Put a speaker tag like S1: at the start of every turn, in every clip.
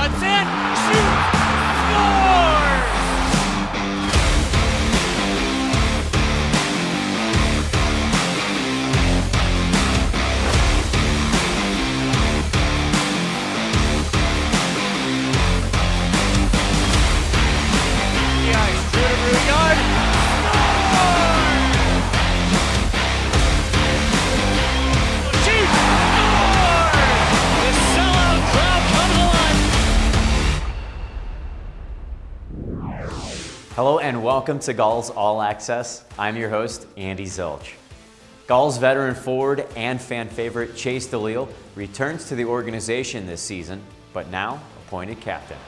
S1: cuts in, shoots, scores! The ice, through the rear yard, scores! Shoots, scores! The sellout crowd comes alive.
S2: Hello and welcome to Gulls All Access. I'm your host, Andy Zilch. Gulls veteran forward and fan favorite Chase DeLeo returns to the organization this season, but now appointed captain.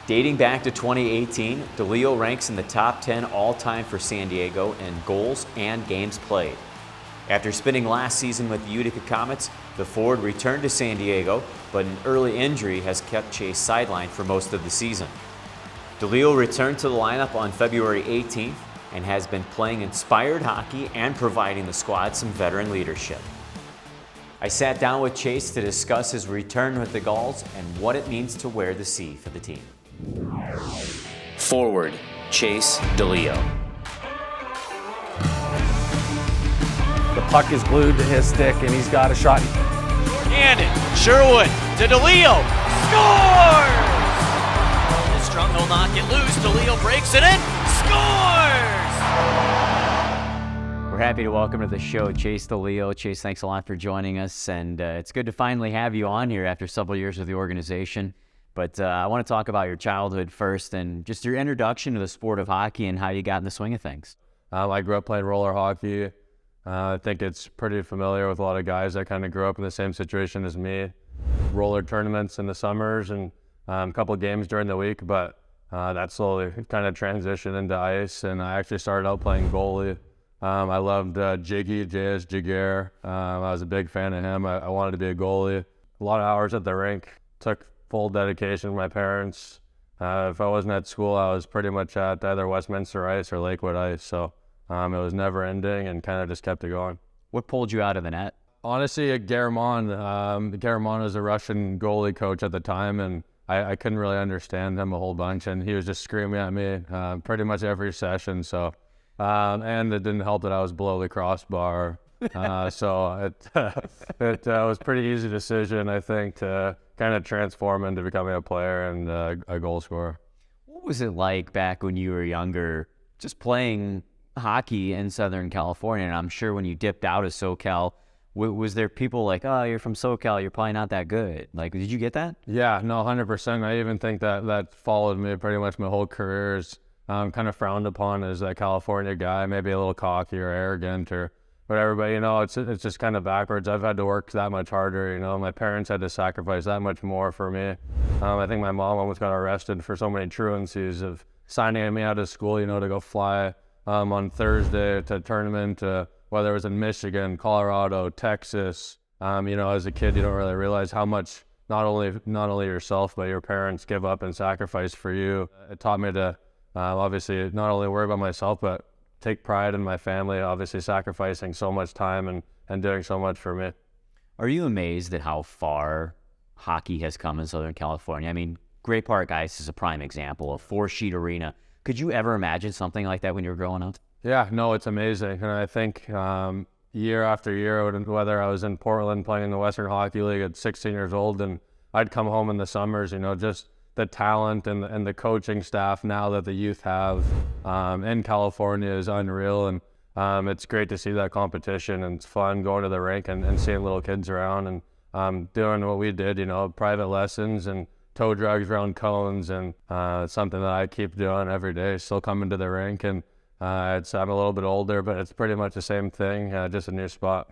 S2: Dating back to 2018, DeLeo ranks in the top 10 all-time for San Diego in goals and games played. After spending last season with the Utica Comets, the forward returned to San Diego, but an early injury has kept Chase sidelined for most of the season. DeLeo returned to the lineup on February 18th and has been playing inspired hockey and providing the squad some veteran leadership. I sat down with Chase to discuss his return with the Gulls and what it means to wear the C for the team. Forward, Chase DeLeo.
S3: The puck is glued to his stick and he's got a shot.
S1: Shorthanded, Sherwood to DeLeo, scores! The Strung will not get loose, DeLeo breaks it in, scores!
S2: We're happy to welcome to the show Chase DeLeo. Chase, thanks a lot for joining us, and it's good to finally have you on here after several years with the organization. But I want to talk about your childhood first and just your introduction to the sport of hockey and how you got in the swing of things.
S3: I grew up playing roller hockey. I think it's pretty familiar with a lot of guys that kind of grew up in the same situation as me. Roller tournaments in the summers and a couple of games during the week, but that slowly kind of transitioned into ice, and I actually started out playing goalie. I loved Jiggy, J.S. Jiguer. I was a big fan of him. I wanted to be a goalie. A lot of hours at the rink. Took full dedication from my parents. If I wasn't at school, I was pretty much at either Westminster Ice or Lakewood Ice, so it was never ending and kind of just kept it going.
S2: What pulled you out of the net?
S3: Honestly, Garamond. Garamond was a Russian goalie coach at the time, and I couldn't really understand him a whole bunch, and he was just screaming at me pretty much every session. So, and it didn't help that I was below the crossbar. So it was a pretty easy decision, I think, to kind of transform into becoming a player and a goal scorer.
S2: What was it like back when you were younger, just playing hockey in Southern California? And I'm sure when you dipped out of SoCal, was there people like, oh, you're from SoCal, you're probably not that good? Like, did you get that?
S3: Yeah, no, 100%. I even think that followed me pretty much my whole career. Is kind of frowned upon as a California guy, maybe a little cocky or arrogant or whatever. But, it's just kind of backwards. I've had to work that much harder. My parents had to sacrifice that much more for me. I think my mom almost got arrested for so many truancies of signing me out of school, to go fly on Thursday to a tournament, whether it was in Michigan, Colorado, Texas. As a kid, you don't really realize how much not only yourself, but your parents give up and sacrifice for you. It taught me to obviously not only worry about myself, but take pride in my family, obviously sacrificing so much time and doing so much for me.
S2: Are you amazed at how far hockey has come in Southern California? I mean, Great Park Ice is a prime example, a 4-sheet arena. Could you ever imagine something like that when you were growing up?
S3: Yeah, no, it's amazing. And I think year after year, whether I was in Portland playing in the Western Hockey League at 16 years old, and I'd come home in the summers, just the talent and the coaching staff now that the youth have in California is unreal. And it's great to see that competition, and it's fun going to the rink and seeing little kids around and doing what we did, private lessons and toe drags around cones, and it's something that I keep doing every day, still coming to the rink. And I'm a little bit older, but it's pretty much the same thing, just a new spot.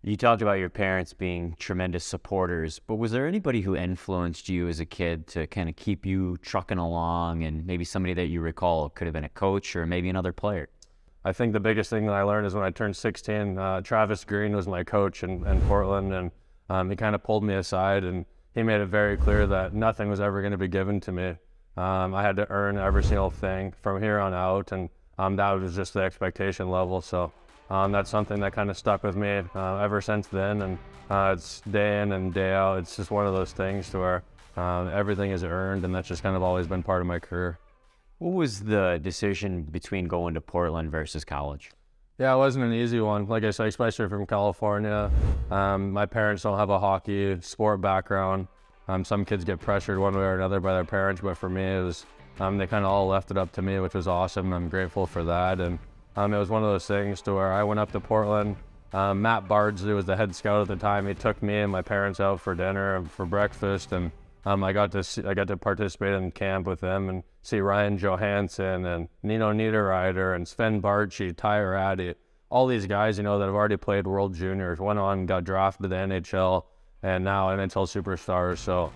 S2: You talked about your parents being tremendous supporters, but was there anybody who influenced you as a kid to kind of keep you trucking along, and maybe somebody that you recall could have been a coach or maybe another player?
S3: I think the biggest thing that I learned is when I turned 16, Travis Green was my coach in Portland, and he kind of pulled me aside, and he made it very clear that nothing was ever going to be given to me. I had to earn every single thing from here on out, and that was just the expectation level. So that's something that kind of stuck with me ever since then, and it's day in and day out. It's just one of those things to where Everything is earned, and that's just kind of always been part of my career.
S2: What was the decision between going to Portland versus college?
S3: Yeah, it wasn't an easy one. Like I said, especially from California. My parents don't have a hockey sport background. Some kids get pressured one way or another by their parents, but for me, it was they kind of all left it up to me, which was awesome. I'm grateful for that. And it was one of those things to where I went up to Portland. Matt Bardsley was the head scout at the time. He took me and my parents out for dinner and for breakfast, and I got to participate in camp with them and see Ryan Johansson and Nino Niederreiter and Sven Barchi, Ty Ratty, all these guys, that have already played World Juniors, went on, got drafted to the NHL, and now NHL superstars. So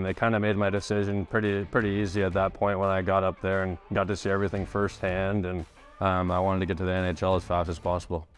S3: it kind of made my decision pretty easy at that point when I got up there and got to see everything firsthand, and I wanted to get to the NHL as fast as possible.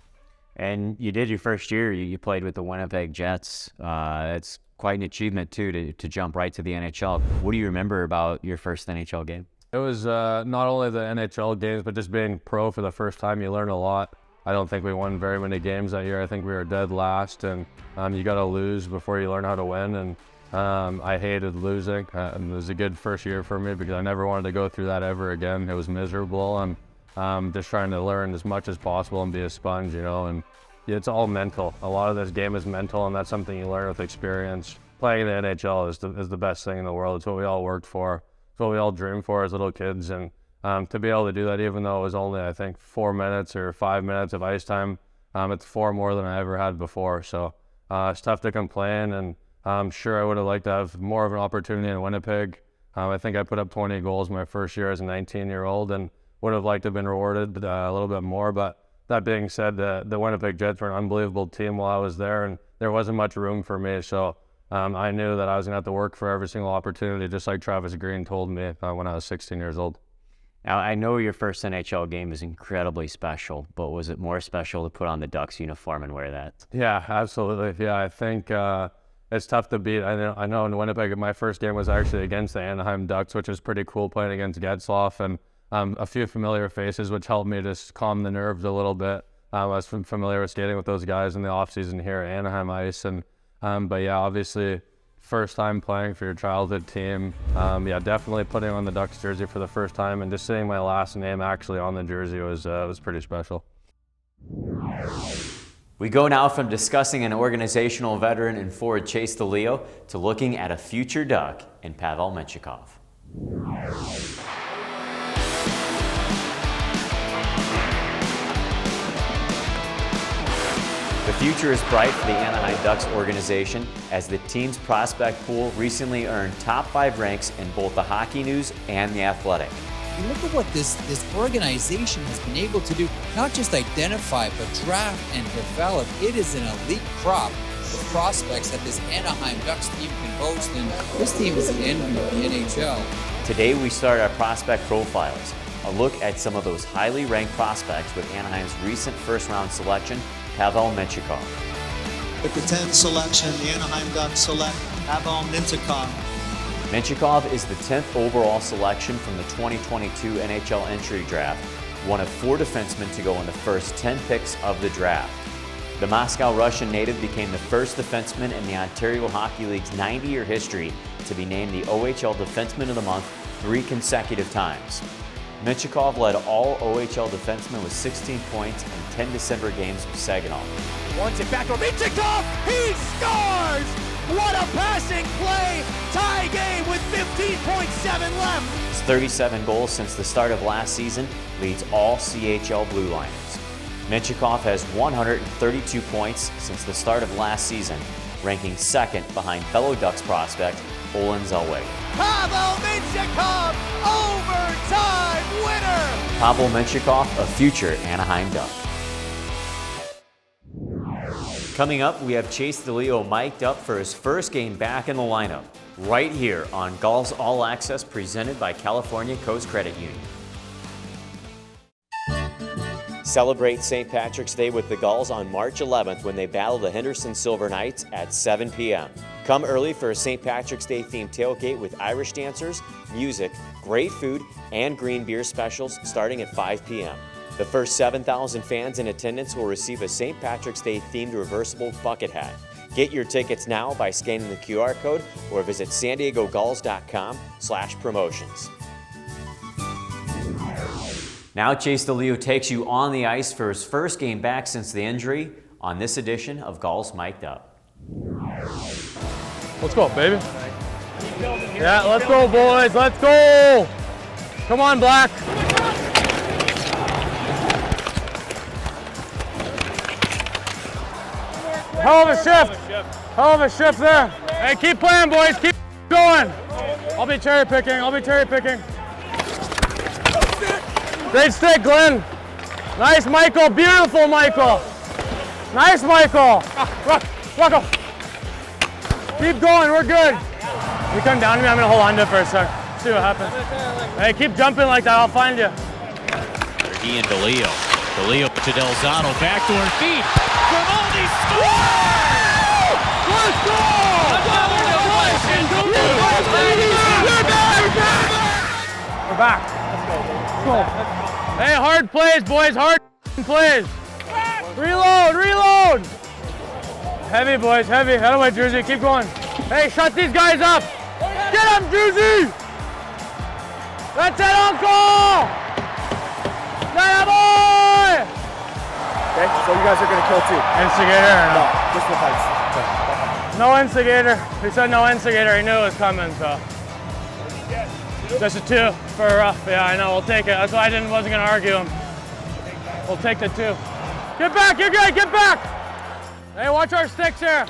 S2: And you did your first year, you played with the Winnipeg Jets. It's quite an achievement too to jump right to the NHL. What do you remember about your first NHL game?
S3: It was not only the NHL games, but just being pro for the first time. You learn a lot. I don't think we won very many games that year. I think we were dead last, and you got to lose before you learn how to win. And I hated losing. It was a good first year for me because I never wanted to go through that ever again. It was miserable, and just trying to learn as much as possible and be a sponge, and it's all mental. A lot of this game is mental, and that's something you learn with experience. Playing in the NHL is the best thing in the world. It's what we all worked for. It's what we all dreamed for as little kids, and to be able to do that, even though it was only, I think, 4 minutes or 5 minutes of ice time, it's 4 more than I ever had before. So it's tough to complain, and I'm sure I would have liked to have more of an opportunity in Winnipeg. I think I put up 20 goals my first year as a 19-year-old, and would have liked to have been rewarded a little bit more. But that being said, the Winnipeg Jets were an unbelievable team while I was there, and there wasn't much room for me. So I knew that I was going to have to work for every single opportunity, just like Travis Green told me when I was 16 years old.
S2: Now, I know your first NHL game is incredibly special, but was it more special to put on the Ducks uniform and wear that?
S3: Yeah, absolutely. Yeah, I think it's tough to beat. I know in Winnipeg, my first game was actually against the Anaheim Ducks, which was pretty cool, playing against Getzlaf, and a few familiar faces, which helped me just calm the nerves a little bit. I was familiar with skating with those guys in the offseason here at Anaheim Ice, and but yeah, obviously, first time playing for your childhood team. Yeah, definitely putting on the Ducks jersey for the first time, and just seeing my last name actually on the jersey was pretty special.
S2: We go now from discussing an organizational veteran in forward Chase DeLeo to looking at a future Duck in Pavel Mintyukov. The future is bright for the Anaheim Ducks organization as the team's prospect pool recently earned top 5 ranks in both the Hockey News and the Athletic.
S4: You look at what this organization has been able to do, not just identify, but draft and develop. It is an elite crop of prospects that this Anaheim Ducks team can boast, and this team is the envy of the NHL.
S2: Today we start our prospect profiles, a look at some of those highly ranked prospects with Anaheim's recent first-round selection, Pavel Mintyukov.
S5: With the 10th selection, the Anaheim Ducks select Pavel Mintyukov.
S2: Mintyukov is the 10th overall selection from the 2022 NHL entry draft, one of 4 defensemen to go in the first 10 picks of the draft. The Moscow Russian native became the first defenseman in the Ontario Hockey League's 90-year history to be named the OHL Defenseman of the Month 3 consecutive times. Mintyukov led all OHL defensemen with 16 points in 10 December games with Saginaw.
S1: Wants it back to Mintyukov. He scores! What a passing play! Tie game with 15.7 left.
S2: His 37 goals since the start of last season leads all CHL Blue Liners. Mintyukov has 132 points since the start of last season, ranking second behind fellow Ducks prospect Olen Zellweger.
S1: Pavel Mintyukov, overtime winner!
S2: Pavel Mintyukov, a future Anaheim Duck. Coming up, we have Chase DeLeo mic'd up for his first game back in the lineup, right here on Gulls All Access, presented by California Coast Credit Union. Celebrate St. Patrick's Day with the Gulls on March 11th when they battle the Henderson Silver Knights at 7 p.m. Come early for a St. Patrick's Day themed tailgate with Irish dancers, music, great food, and green beer specials starting at 5 p.m. The first 7,000 fans in attendance will receive a St. Patrick's Day themed reversible bucket hat. Get your tickets now by scanning the QR code or visit sandiegogulls.com/promotions. Now Chase DeLeo takes you on the ice for his first game back since the injury on this edition of Gulls Mic'd Up.
S3: Let's go, baby. Yeah, let's go, boys. Let's go. Come on, Black. Hell of a shift. Hell of a shift there. Hey, keep playing, boys. Keep going. I'll be cherry picking. Great stick, Glenn. Nice, Michael. Beautiful, Michael. Nice, Michael. Rocco. Keep going. We're good. You come down to me. I'm going to hold on to it for a sec. See what happens. Hey, keep jumping like that. I'll find you.
S1: He and DeLeo. DeLeo to Delzato. Backdoor feed. Grimaldi scores!
S3: Let's go! We're back. Let's go. Hey, hard plays, boys. Hard plays. Reload. Heavy, boys. Heavy. Head away, Jersey. Keep going. Hey, shut these guys up. Get him, Jersey. That's it, Uncle. That boy.
S6: Okay, so you guys are gonna kill 2.
S3: Instigator or no?
S6: Just the fights.
S3: No instigator. He said no instigator. He knew it was coming, so. Just a 2 for a rough. Yeah, I know. We'll take it. That's why I wasn't gonna argue him. We'll take the 2. Get back. You're good. Get back. Hey, watch our sticks here.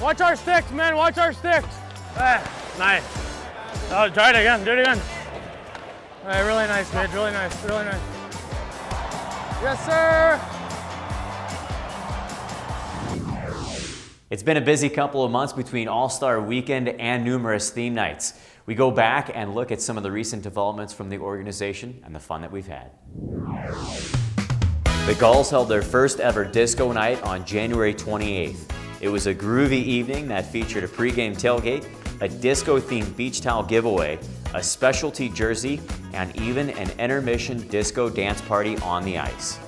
S3: Watch our sticks, man. Watch our sticks. Nice. Oh, try it again. Do it again. Hey, really nice, Midge. Really nice. Yes, sir.
S2: It's been a busy couple of months between All-Star Weekend and numerous theme nights. We go back and look at some of the recent developments from the organization and the fun that we've had. The Gulls held their first ever disco night on January 28th. It was a groovy evening that featured a pregame tailgate, a disco-themed beach towel giveaway, a specialty jersey, and even an intermission disco dance party on the ice.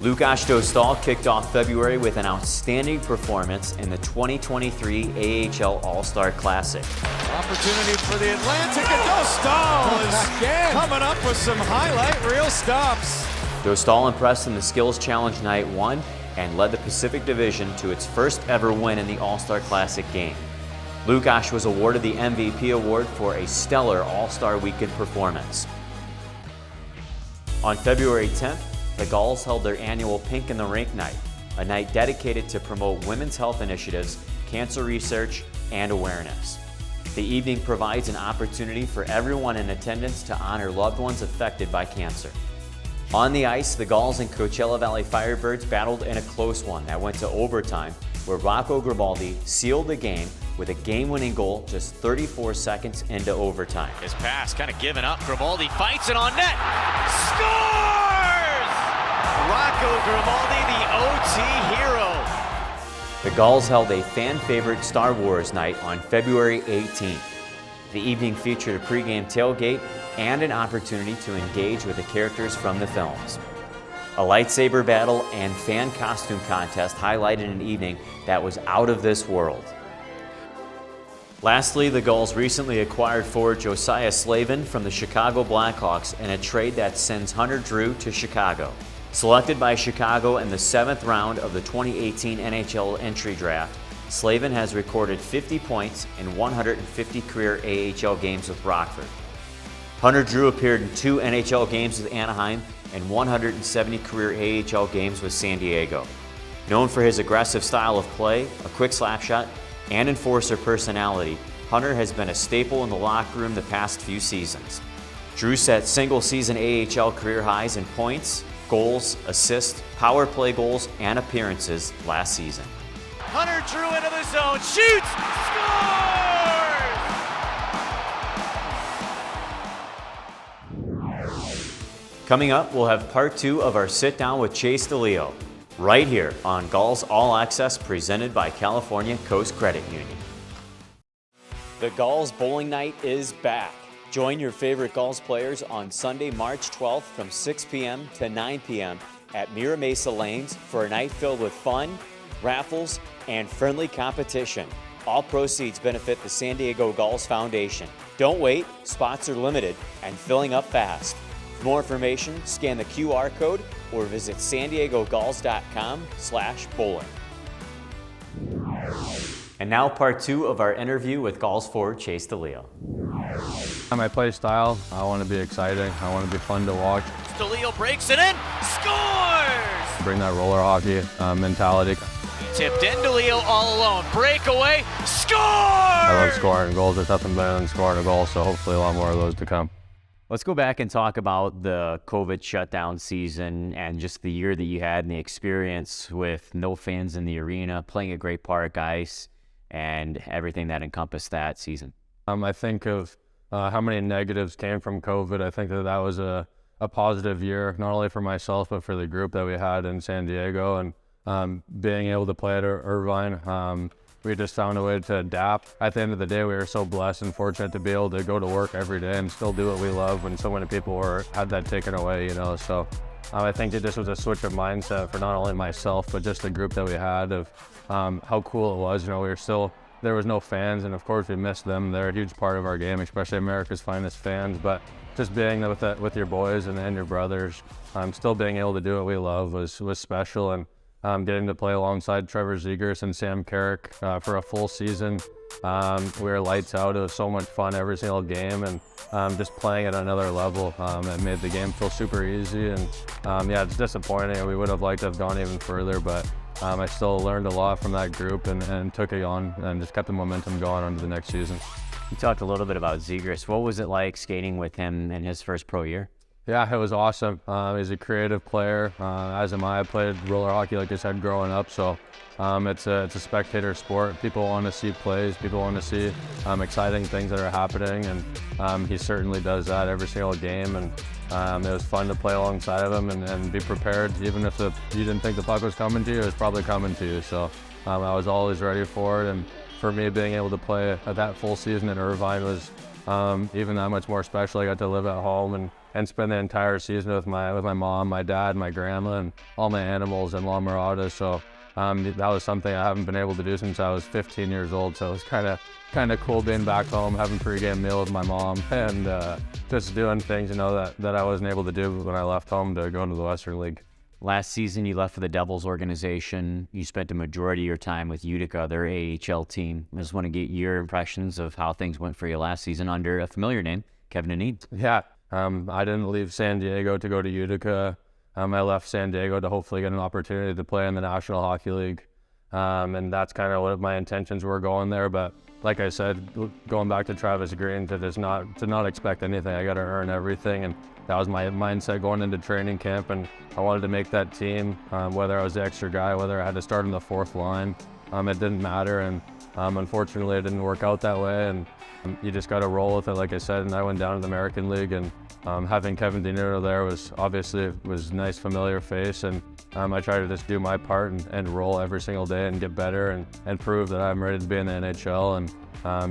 S2: Dostal kicked off February with an outstanding performance in the 2023 AHL All-Star Classic.
S7: Opportunity for the Atlantic, and Dostal is coming up with some highlight reel stops.
S2: Dostal impressed in the Skills Challenge Night 1 and led the Pacific Division to its first ever win in the All-Star Classic game. Lukasz was awarded the MVP award for a stellar All-Star Weekend performance. On February 10th, the Gulls held their annual Pink in the Rink night, a night dedicated to promote women's health initiatives, cancer research, and awareness. The evening provides an opportunity for everyone in attendance to honor loved ones affected by cancer. On the ice, the Gulls and Coachella Valley Firebirds battled in a close one that went to overtime, where Rocco Grimaldi sealed the game with a game-winning goal just 34 seconds into overtime.
S1: His pass kind of given up. Grimaldi fights it on net. Scores! Rocco Grimaldi, the OT hero.
S2: The Gulls held a fan-favorite Star Wars night on February 18th. The evening featured a pregame tailgate and an opportunity to engage with the characters from the films. A lightsaber battle and fan costume contest highlighted an evening that was out of this world. Lastly, the Gulls recently acquired forward Josiah Slavin from the Chicago Blackhawks in a trade that sends Hunter Drew to Chicago. Selected by Chicago in the 7th round of the 2018 NHL entry draft, Slavin has recorded 50 points in 150 career AHL games with Rockford. Hunter Drew appeared in 2 NHL games with Anaheim and 170 career AHL games with San Diego. Known for his aggressive style of play, a quick slap shot, and enforcer personality, Hunter has been a staple in the locker room the past few seasons. Drew set single-season AHL career highs in points, goals, assists, power play goals, and appearances last season.
S1: Hunter Drew into the zone, shoots, scores!
S2: Coming up, we'll have part 2 of our sit-down with Chase DeLeo, right here on Gulls All Access, presented by California Coast Credit Union. The Gulls Bowling Night is back. Join your favorite Gulls players on Sunday, March 12th from 6 p.m. to 9 p.m. at Mira Mesa Lanes for a night filled with fun, raffles, and friendly competition. All proceeds benefit the San Diego Gulls Foundation. Don't wait, spots are limited and filling up fast. For more information, scan the QR code or visit sandiegogulls.com/bowling. And now part 2 of our interview with Gulls forward Chase DeLeo.
S3: My play style, I want to be exciting. I want to be fun to watch.
S1: DeLeo breaks it in, scores!
S3: Bring that roller hockey mentality.
S1: Tipped in, DeLeo all alone, breakaway, scores!
S3: I love scoring goals. There's nothing better than scoring a goal, so hopefully a lot more of those to come.
S2: Let's go back and talk about the COVID shutdown season and just the year that you had and the experience with no fans in the arena, playing a Great Park ice, and everything that encompassed that season.
S3: I think of how many negatives came from COVID. I think that was a positive year, not only for myself, but for the group that we had in San Diego. And being able to play at Irvine, we just found a way to adapt. At the end of the day, we were so blessed and fortunate to be able to go to work every day and still do what we love when so many people had that taken away, So I think it just was a switch of mindset for not only myself, but just the group that we had of how cool it was. There was no fans, and of course we missed them. They're a huge part of our game, especially America's finest fans. But just being there with your boys and your brothers, still being able to do what we love was special. And getting to play alongside Trevor Zegras and Sam Carrick for a full season. We were lights out. It was so much fun every single game, and just playing at another level. It made the game feel super easy, and it's disappointing. We would have liked to have gone even further, but I still learned a lot from that group and took it on and just kept the momentum going on to the next season.
S2: You talked a little bit about Zegras. What was it like skating with him in his first pro year?
S3: Yeah, it was awesome. He's a creative player, as am I. I played roller hockey, like I said, growing up, so it's a spectator sport. People want to see plays. People want to see exciting things that are happening, and he certainly does that every single game. And it was fun to play alongside of him and be prepared. Even if you didn't think the puck was coming to you, it was probably coming to you. So I was always ready for it. And for me, being able to play that full season in Irvine was even that much more special. I got to live at home and spend the entire season with my mom, my dad, my grandma, and all my animals in La Mirada. So that was something I haven't been able to do since I was 15 years old. So it was kind of cool being back home, having a pre-game meal with my mom, and just doing things that I wasn't able to do when I left home to go into the Western League.
S2: Last season, you left for the Devils organization. You spent the majority of your time with Utica, their AHL team. I just want to get your impressions of how things went for you last season under a familiar name, Kevin Anid.
S3: Yeah. I didn't leave San Diego to go to Utica. I left San Diego to hopefully get an opportunity to play in the National Hockey League. And that's kind of what my intentions were going there. But like I said, going back to Travis Green, to not expect anything. I got to earn everything. And that was my mindset going into training camp. And I wanted to make that team, whether I was the extra guy, whether I had to start on the fourth line. It didn't matter. And unfortunately, it didn't work out that way. And you just got to roll with it, like I said. And I went down to the American League, and having Kevin DeNiro there was a nice, familiar face. And I tried to just do my part and roll every single day and get better and prove that I'm ready to be in the NHL. And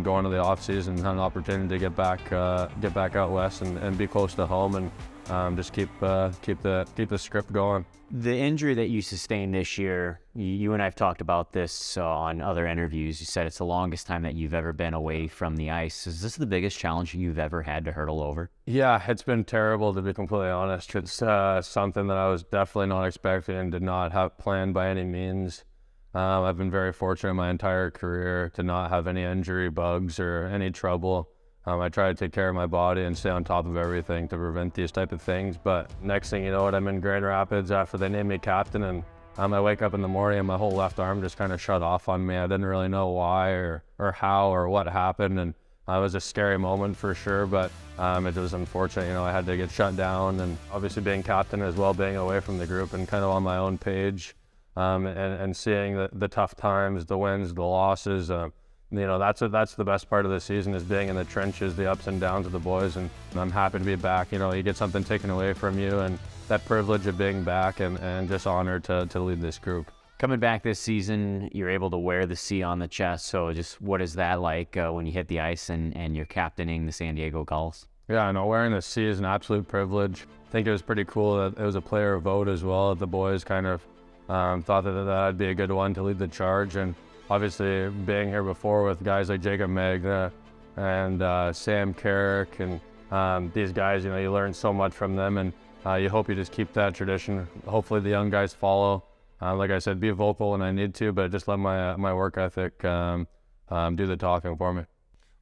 S3: going to the off season, had an opportunity to get back out west and be close to home and just keep the script going.
S2: The injury that you sustained this year, you and I have talked about this on other interviews. You said it's the longest time that you've ever been away from the ice. Is this the biggest challenge you've ever had to hurdle over?
S3: Yeah, it's been terrible, to be completely honest. It's something that I was definitely not expecting and did not have planned by any means. I've been very fortunate my entire career to not have any injury bugs or any trouble. I try to take care of my body and stay on top of everything to prevent these type of things. But next thing you know, I'm in Grand Rapids after they named me captain, and I wake up in the morning and my whole left arm just kind of shut off on me. I didn't really know why or how or what happened, and it was a scary moment for sure, but it was unfortunate. I had to get shut down, and obviously being captain as well, being away from the group and kind of on my own page, and seeing the tough times, the wins, the losses. That's the best part of the season, is being in the trenches, the ups and downs of the boys, and I'm happy to be back. You get something taken away from you, and that privilege of being back, and just honored to lead this group.
S2: Coming back this season, you're able to wear the C on the chest, so just what is that like when you hit the ice and you're captaining the San Diego Gulls?
S3: Yeah, I know wearing the C is an absolute privilege. I think it was pretty cool that it was a player vote as well, that the boys kind of thought that I'd be a good one to lead the charge. And obviously being here before with guys like Jacob Magna and Sam Carrick and these guys, you learn so much from them, and you hope you just keep that tradition. Hopefully the young guys follow. Like I said, be vocal when I need to, but just let my work ethic do the talking for me.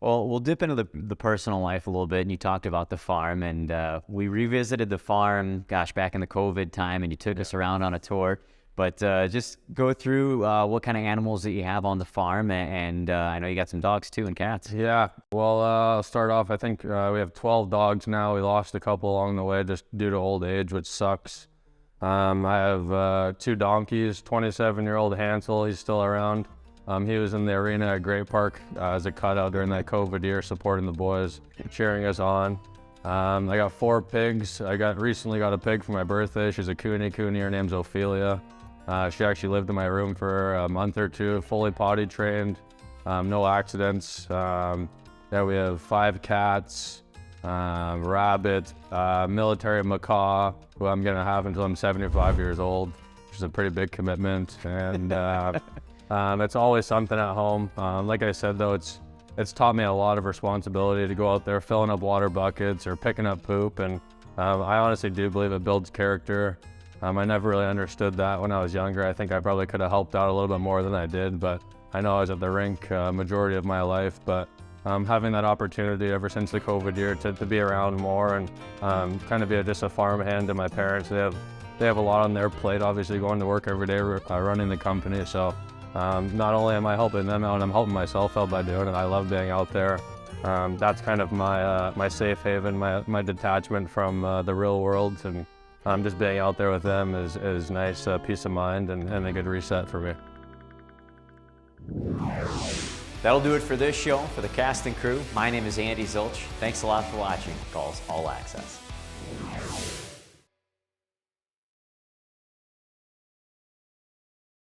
S2: Well, we'll dip into the personal life a little bit, and you talked about the farm, and we revisited the farm, back in the COVID time, and you took us around on a tour. But just go through what kind of animals that you have on the farm, and I know you got some dogs too and cats.
S3: Yeah, well, I'll start off. I think we have 12 dogs now. We lost a couple along the way just due to old age, which sucks. I have 2 donkeys, 27-year-old Hansel, he's still around. He was in the arena at Great Park as a cutout during that COVID year, supporting the boys, cheering us on. I got 4 pigs. I recently got a pig for my birthday. She's a Cooney. Her name's Ophelia. She actually lived in my room for a month or 2, fully potty trained, no accidents. Yeah, we have 5 cats, rabbit, military macaw, who I'm gonna have until I'm 75 years old, which is a pretty big commitment. And it's always something at home. Like I said, though, it's taught me a lot of responsibility to go out there filling up water buckets or picking up poop, and I honestly do believe it builds character. I never really understood that when I was younger. I think I probably could have helped out a little bit more than I did, but I know I was at the rink majority of my life. But having that opportunity ever since the COVID year to be around more and kind of be just a farmhand to my parents. They have a lot on their plate, obviously going to work every day, running the company. So not only am I helping them out, I'm helping myself out by doing it. I love being out there. That's kind of my safe haven, my detachment from the real world, and just being out there with them is nice, peace of mind and a good reset for me.
S2: That'll do it for this show. For the cast and crew, my name is Andy Zilch. Thanks a lot for watching Gulls All Access.